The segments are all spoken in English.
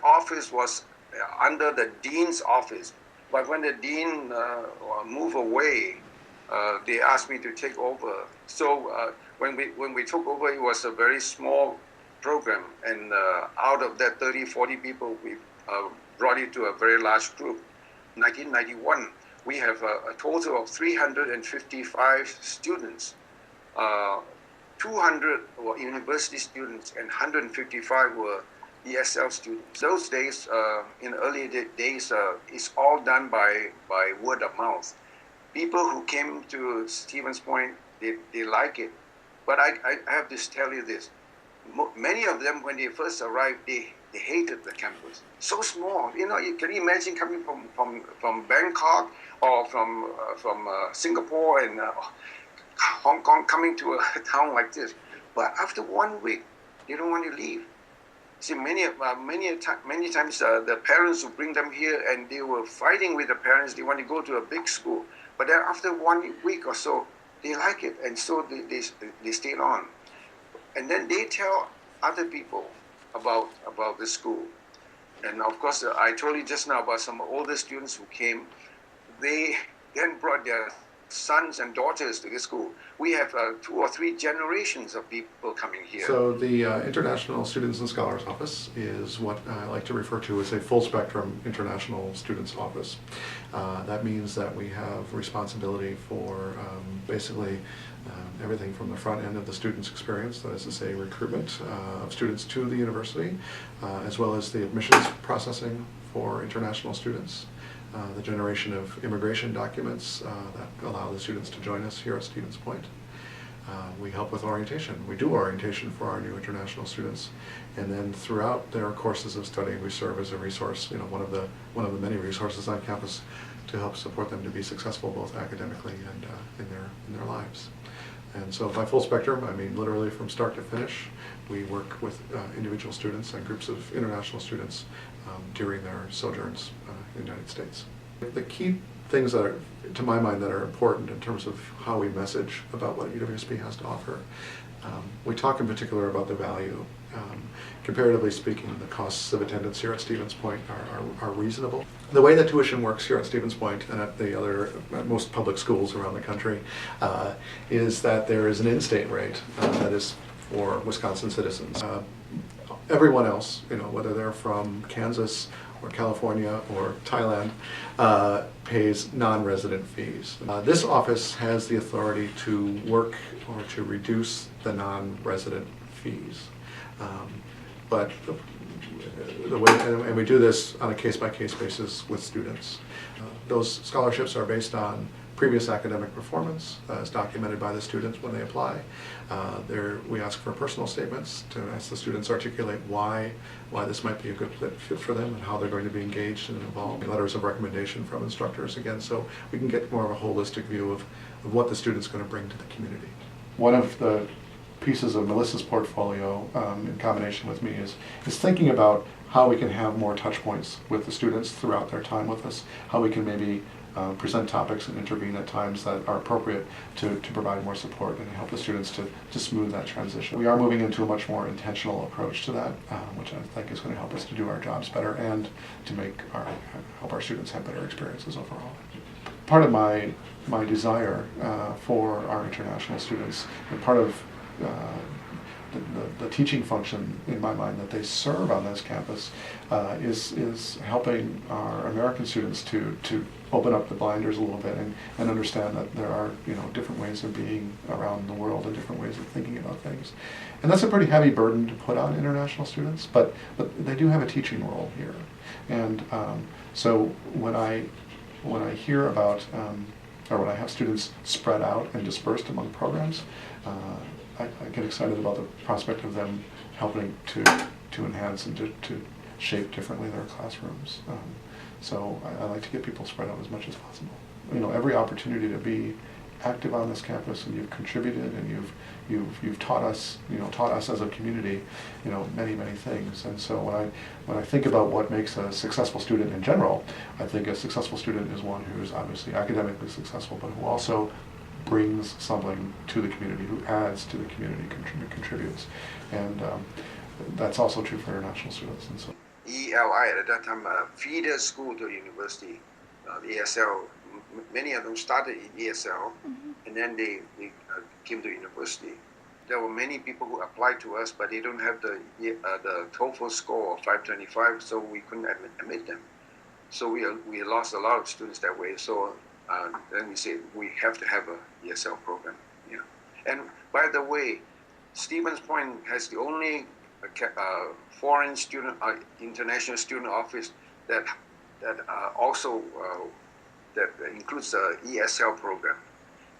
office was under the dean's office. But when the dean moved away, they asked me to take over. So when we took over, it was a very small program, and out of that 30, 40 people, we brought it to a very large group. 1991, we have a total of 355 students. 200 were university students and 155 were ESL students. Those days, in early days, it's all done by word of mouth. People who came to Stevens Point, they like it. But I have to tell you this. Many of them, when they first arrived, they hated the campus. So small, you know. You can imagine coming from Bangkok or from Singapore and Hong Kong, coming to a town like this. But after 1 week, they don't want to leave. See, many times the parents would bring them here, and they were fighting with the parents. They want to go to a big school, but then after 1 week or so, they like it, and so they stayed on. And then they tell other people about the school. And of course, I told you just now about some older students who came. They then brought their sons and daughters to the school. We have 2 or 3 generations of people coming here. So the International Students and Scholars Office is what I like to refer to as a full spectrum international students office. That means that we have responsibility for basically everything from the front end of the student's experience, that is to say recruitment of students to the university, as well as the admissions processing for international students. The generation of immigration documents that allow the students to join us here at Stevens Point. We help with orientation. We do orientation for our new international students, and then throughout their courses of study, we serve as a resource, you know, one of the many resources on campus to help support them to be successful both academically and in their lives. And so by full spectrum, I mean literally from start to finish. We work with individual students and groups of international students during their sojourns in the United States. The key things that are, to my mind, that are important in terms of how we message about what UWSP has to offer. We talk in particular about the value. Comparatively speaking, the costs of attendance here at Stevens Point are reasonable. The way that tuition works here at Stevens Point and at most public schools around the country is that there is an in-state rate that is for Wisconsin citizens. Everyone else, you know, whether they're from Kansas or California or Thailand, pays non-resident fees. This office has the authority to work or to reduce the non-resident fees. But the way, and we do this on a case-by-case basis with students. Those scholarships are based on previous academic performance as documented by the students when they apply. We ask for personal statements to ask the students articulate why this might be a good fit for them and how they're going to be engaged and involved. Letters of recommendation from instructors, again, so we can get more of a holistic view of what the student's going to bring to the community. One of the pieces of Melissa's portfolio in combination with me is thinking about how we can have more touch points with the students throughout their time with us, how we can maybe present topics and intervene at times that are appropriate to provide more support and help the students to smooth that transition. We are moving into a much more intentional approach to that, which I think is going to help us to do our jobs better and to help our students have better experiences overall. Part of my desire for our international students, and part of the teaching function in my mind that they serve on this campus is helping our American students to open up the blinders a little bit and understand that there are, you know, different ways of being around the world and different ways of thinking about things. And that's a pretty heavy burden to put on international students, but they do have a teaching role here. And so when I hear about or when I have students spread out and dispersed among programs, I get excited about the prospect of them helping to enhance and to shape differently their classrooms. So I like to get people spread out as much as possible. You know, every opportunity to be active on this campus, and you've contributed, and you've taught us as a community, you know, many things. And so when I think about what makes a successful student in general, I think a successful student is one who is obviously academically successful, but who also brings something to the community, who adds to the community, contributes. And that's also true for international students. And so ELI at that time, feeder school to university, the ESL. Many of them started in ESL, and then they came to university. There were many people who applied to us, but they don't have the TOEFL score of 525, so we couldn't admit them. So we lost a lot of students that way. So then we said we have to have a ESL program. Yeah. And by the way, Stevens Point has the only foreign student, international student office that also that includes the ESL program.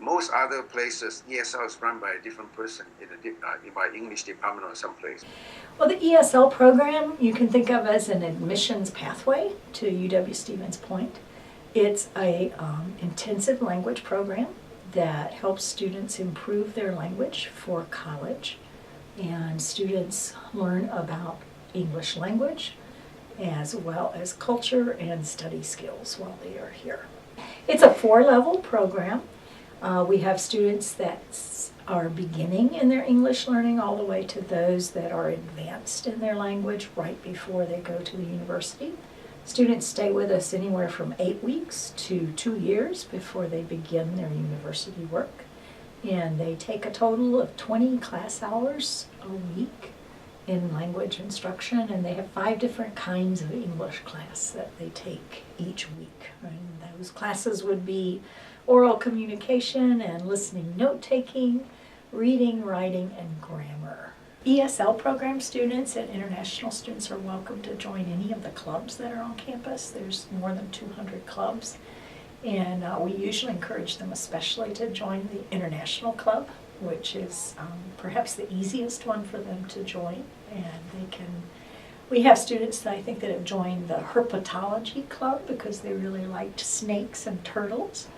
Most other places, ESL is run by a different person by English department or someplace. Well, the ESL program you can think of as an admissions pathway to UW Stevens Point. It's a intensive language program that helps students improve their language for college, and students learn about English language as well as culture and study skills while they are here. It's a 4-level program. We have students that are beginning in their English learning all the way to those that are advanced in their language right before they go to the university. Students stay with us anywhere from 8 weeks to 2 years before they begin their university work. And they take a total of 20 class hours a week in language instruction, and they have 5 different kinds of English class that they take each week. And those classes would be oral communication and listening, note-taking, reading, writing, and grammar. ESL program students and international students are welcome to join any of the clubs that are on campus. There's more than 200 clubs, and we usually encourage them especially to join the international club, which is perhaps the easiest one for them to join. And we have students that I think that have joined the herpetology club because they really liked snakes and turtles.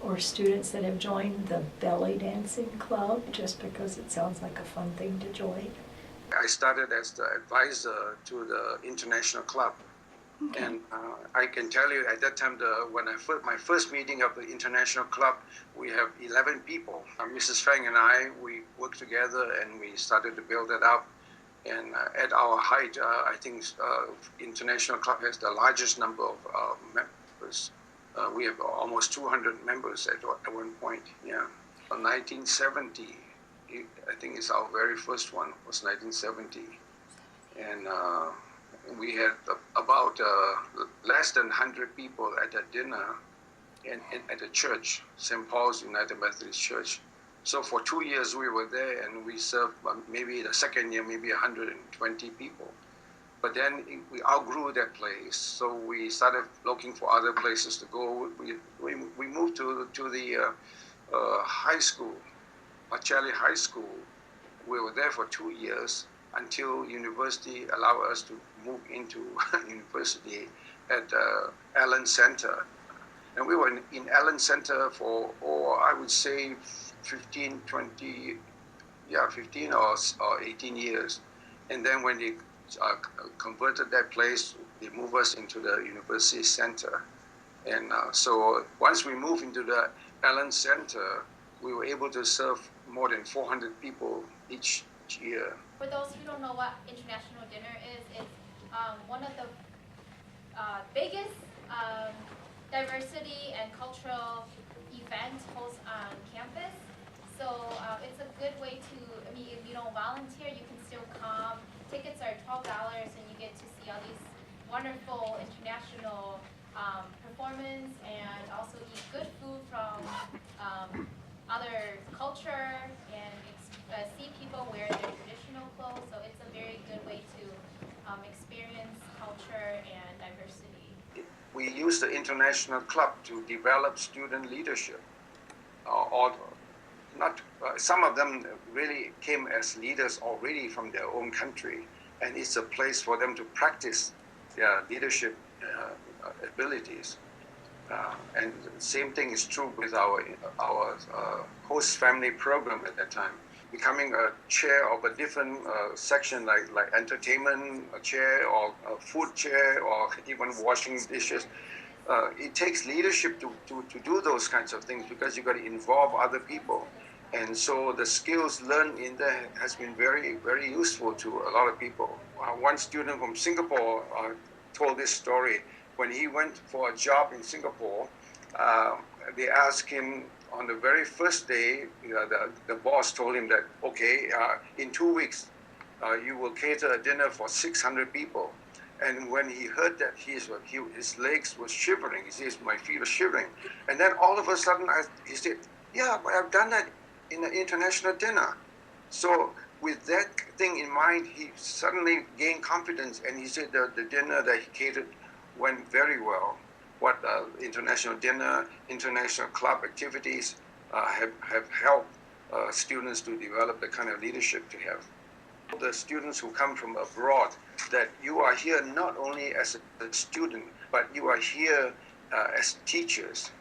Or students that have joined the belly dancing club just because it sounds like a fun thing to join. I started as the advisor to the international club. Okay. And I can tell you at that time, my first meeting of the international club, we have 11 people. Mrs. Fang and we worked together and we started to build it up. And at our height, I think international club has the largest number of members. We have almost 200 members at one point. Yeah, 1970, I think it's our very first one, was 1970, and we had about less than 100 people at a dinner at a church, St. Paul's United Methodist Church. So for 2 years we were there, and we served maybe the second year maybe 120 people. But then we outgrew that place, so we started looking for other places to go. We moved to the high school, Machelli High School. We were there for 2 years until university allowed us to move into university at Allen Center. And we were in Allen Center for, I would say 15 or 18 years. And then when they converted that place, they moved us into the university center. And so once we moved into the Allen Center, we were able to serve more than 400 people each year. For those who don't know what International Dinner is, it's one of the biggest diversity and cultural events hosted on campus. So it's a good way to, if you don't volunteer, you can still come. Tickets are $12 and you get to see all these wonderful international performance and also eat good food from other culture and see people wear their traditional clothes. So it's a very good way to experience culture and diversity. We use the international club to develop student leadership. Some of them really came as leaders already from their own country, and it's a place for them to practice their leadership abilities. And the same thing is true with our host family program at that time. Becoming a chair of a different section like entertainment chair or a food chair or even washing dishes. It takes leadership to do those kinds of things because you got to involve other people. And so the skills learned in there has been very, very useful to a lot of people. One student from Singapore told this story. When he went for a job in Singapore, they asked him on the very first day, the boss told him that, okay, in 2 weeks, you will cater a dinner for 600 people. And when he heard that, his legs were shivering. He says, my feet are shivering. And then all of a sudden, he said, yeah, but I've done that in an international dinner. So with that thing in mind, he suddenly gained confidence, and he said that the dinner that he catered went very well. What international dinner, international club activities have helped students to develop the kind of leadership to have. The students who come from abroad, that you are here not only as a student, but you are here as teachers.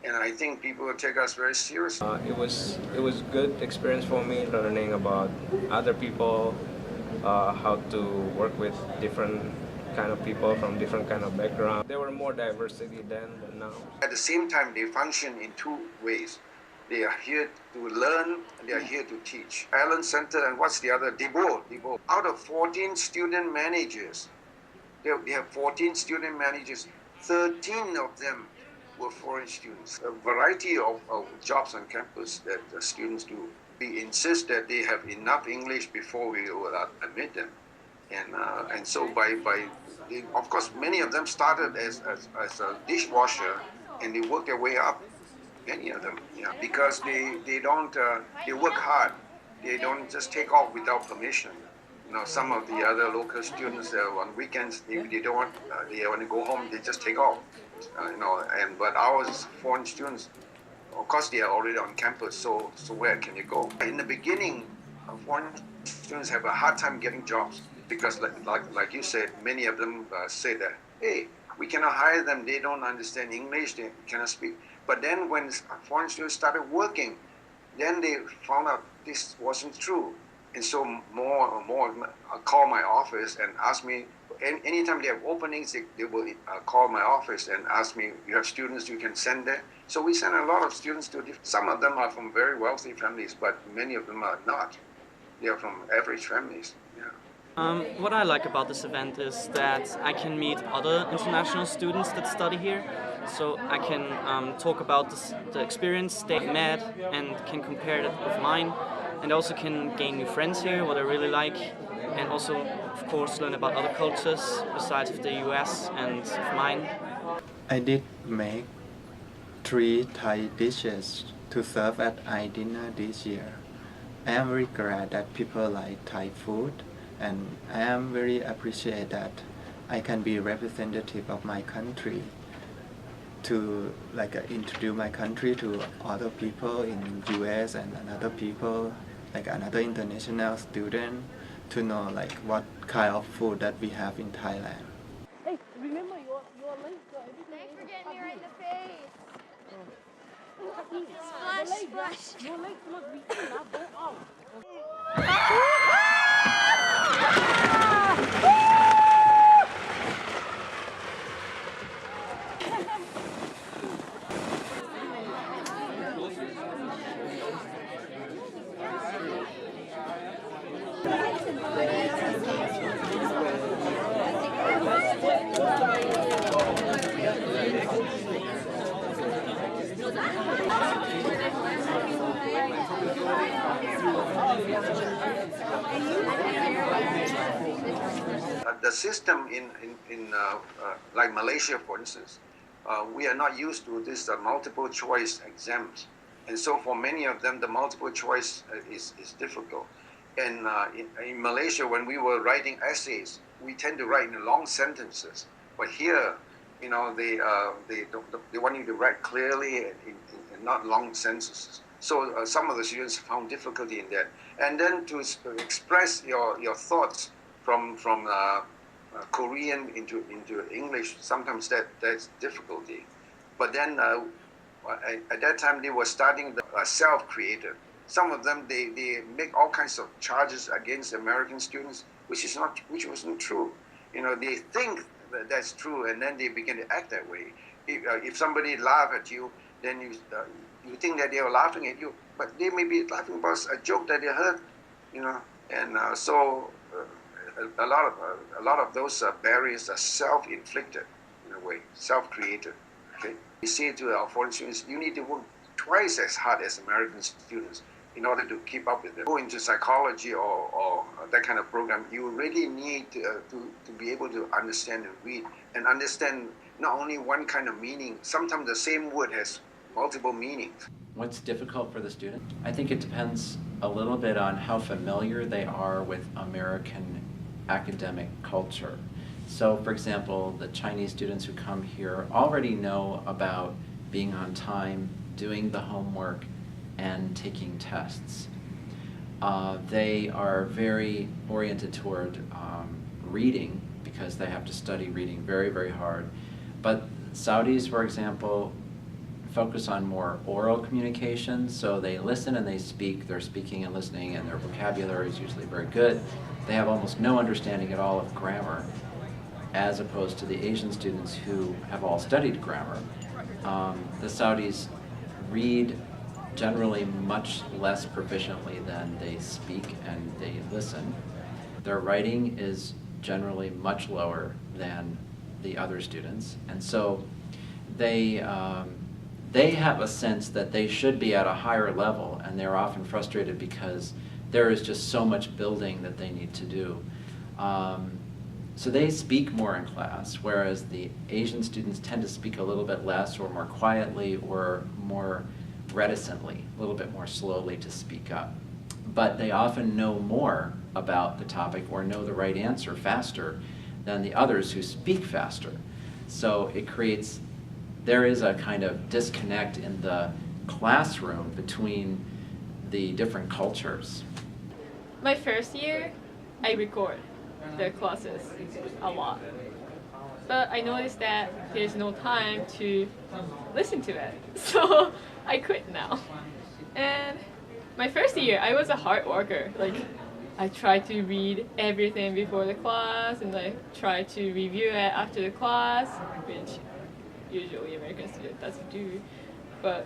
And I think people will take us very seriously. It was good experience for me, learning about other people, how to work with different kind of people from different kind of background. There were more diversity then than now. At the same time, they function in two ways. They are here to learn, and they are here to teach. Allen Center, and what's the other? Debo. Out of 14 student managers, they have 14 student managers, 13 of them were foreign students. A variety of jobs on campus that the students do. We insist that they have enough English before we will admit them. And so of course, many of them started as a dishwasher, and they work their way up. Many of them, yeah, because they don't they work hard. They don't just take off without permission. You know, some of the other local students on weekends they don't want they want to go home. They just take off. You know, but ours foreign students, of course, they are already on campus. So where can you go? In the beginning, foreign students have a hard time getting jobs because, like you said, many of them say that, hey, we cannot hire them. They don't understand English. They cannot speak. But then when foreign students started working, then they found out this wasn't true. And so more and more call my office and ask me, anytime they have openings, they will call my office and ask me, you have students you can send there? So we send a lot of students to, some of them are from very wealthy families, but many of them are not. They are from average families. What I like about this event is that I can meet other international students that study here, so I can talk about the experience they met and can compare it with mine, and also can gain new friends here, what I really like, and also, of course, learn about other cultures besides of the US and of mine. I did make 3 Thai dishes to serve at iDinner this year. I am very glad that people like Thai food, and I am very appreciate that I can be representative of my country to introduce my country to other people in US and another people, like another international student, to know what kind of food that we have in Thailand. Hey, remember your legs got everything. Thanks for getting me right in the face. Splash. Your legs must be in, not go out. The system in like Malaysia, for instance, we are not used to this multiple choice exams, and so for many of them, the multiple choice is difficult. And in Malaysia, when we were writing essays, we tend to write in long sentences. But here, you know, they want you to write clearly in not long sentences. So some of the students found difficulty in that. And then to express your thoughts from Korean into English, sometimes that's difficulty. But then at that time they were starting the self-created. Some of them they make all kinds of charges against American students, which wasn't true. You know, they think that's true, and then they begin to act that way. If somebody laugh at you, then you think that they are laughing at you, but they may be laughing about a joke that they heard, and a lot of those barriers are self-inflicted in a way, self-created. Okay, we say to our foreign students, you need to work twice as hard as American students in order to keep up with them. Go into psychology or that kind of program, you really need to be able to understand and read and understand not only one kind of meaning. Sometimes the same word has multiple meanings. What's difficult for the student? I think it depends a little bit on how familiar they are with American academic culture. So, for example, the Chinese students who come here already know about being on time, doing the homework, and taking tests. They are very oriented toward reading because they have to study reading very, very hard. But Saudis, for example, focus on more oral communication, so they listen and they speak. They're speaking and listening, and their vocabulary is usually very good. They have almost no understanding at all of grammar, as opposed to the Asian students who have all studied grammar. The Saudis read generally much less proficiently than they speak and they listen. Their writing is generally much lower than the other students, and so they have a sense that they should be at a higher level, and they're often frustrated because there is just so much building that they need to do. So they speak more in class, whereas the Asian students tend to speak a little bit less or more quietly or more reticently, a little bit more slowly to speak up. But they often know more about the topic or know the right answer faster than the others who speak faster. So it creates, there is a kind of disconnect in the classroom between the different cultures. My first year, I record the classes a lot. But I noticed that there's no time to listen to it. So I quit now. And my first year, I was a hard worker. Like, I tried to read everything before the class and I tried to review it after the class, which usually American student doesn't do. But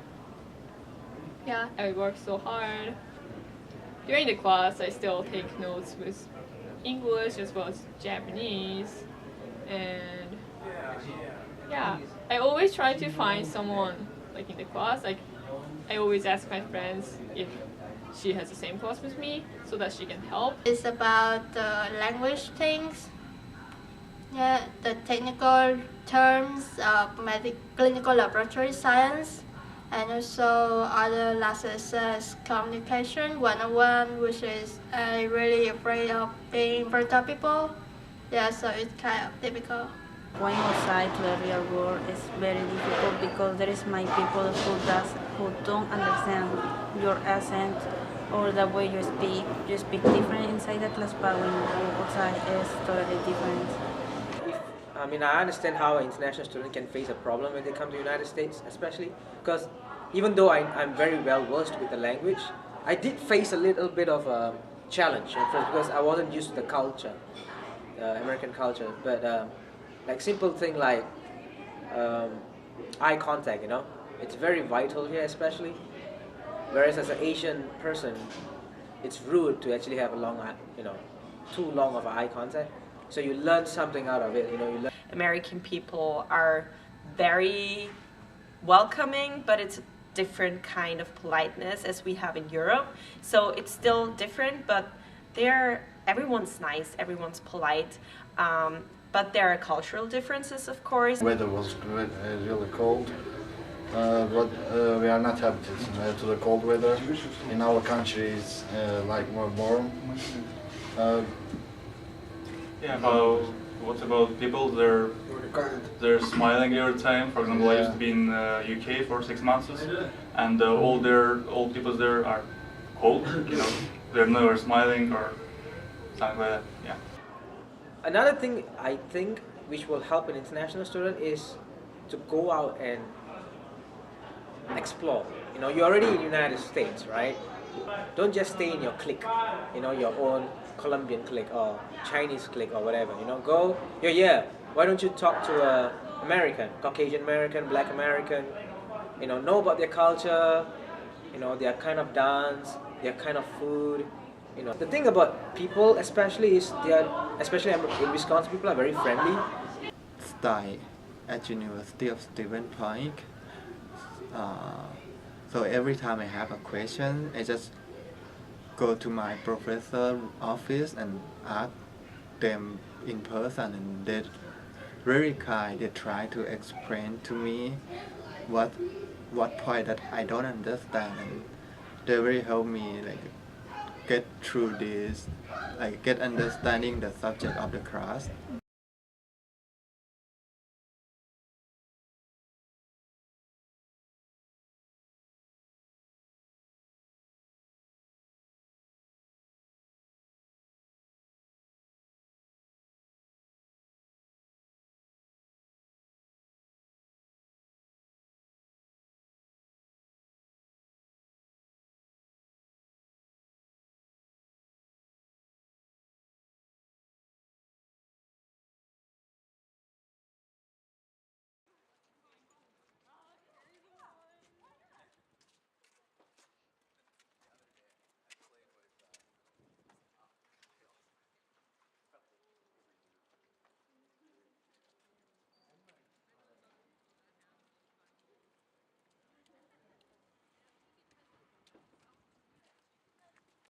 yeah, I worked so hard. During the class, I still take notes with English as well as Japanese, and yeah, I always try to find someone like in the class. Like, I always ask my friends if she has the same class with me so that she can help. It's about the language things, yeah, the technical terms of clinical laboratory science, and also other classes as communication 101, which is I really afraid of being in front of people. Yeah, so it's kind of difficult. Going outside to the real world is very difficult because there is my people who don't understand your accent or the way you speak. You speak different inside the class, but when you go outside, it's totally different. I understand how an international student can face a problem when they come to the United States, especially because even though I'm very well versed with the language, I did face a little bit of a challenge at first because I wasn't used to the culture, American culture. But like simple thing like eye contact, it's very vital here, especially. Whereas as an Asian person, it's rude to actually have a long, too long of eye contact. So you learn something out of it, American people are very welcoming, but it's a different kind of politeness as we have in Europe. So it's still different, but everyone's nice, everyone's polite. But there are cultural differences, of course. Weather was good, really cold. But we are not habituated to the cold weather. In our country, it's like more warm. What about people? They're smiling every time. For example, I used to be in UK for 6 months, and all people there are cold. They're never smiling or something like that. Yeah. Another thing I think which will help an international student is to go out and explore. You're already in the United States, right? Don't just stay in your clique, your own Colombian clique or Chinese clique or whatever. Go, you're here. Why don't you talk to American, Caucasian American, Black American, know about their culture, their kind of dance, their kind of food. The thing about people especially is especially in Wisconsin, people are very friendly. Study at University of Stevens Point. So every time I have a question, I just go to my professor office and ask them in person, and they're very kind. They try to explain to me what point that I don't understand, and they very help me get through this, get understanding the subject of the class.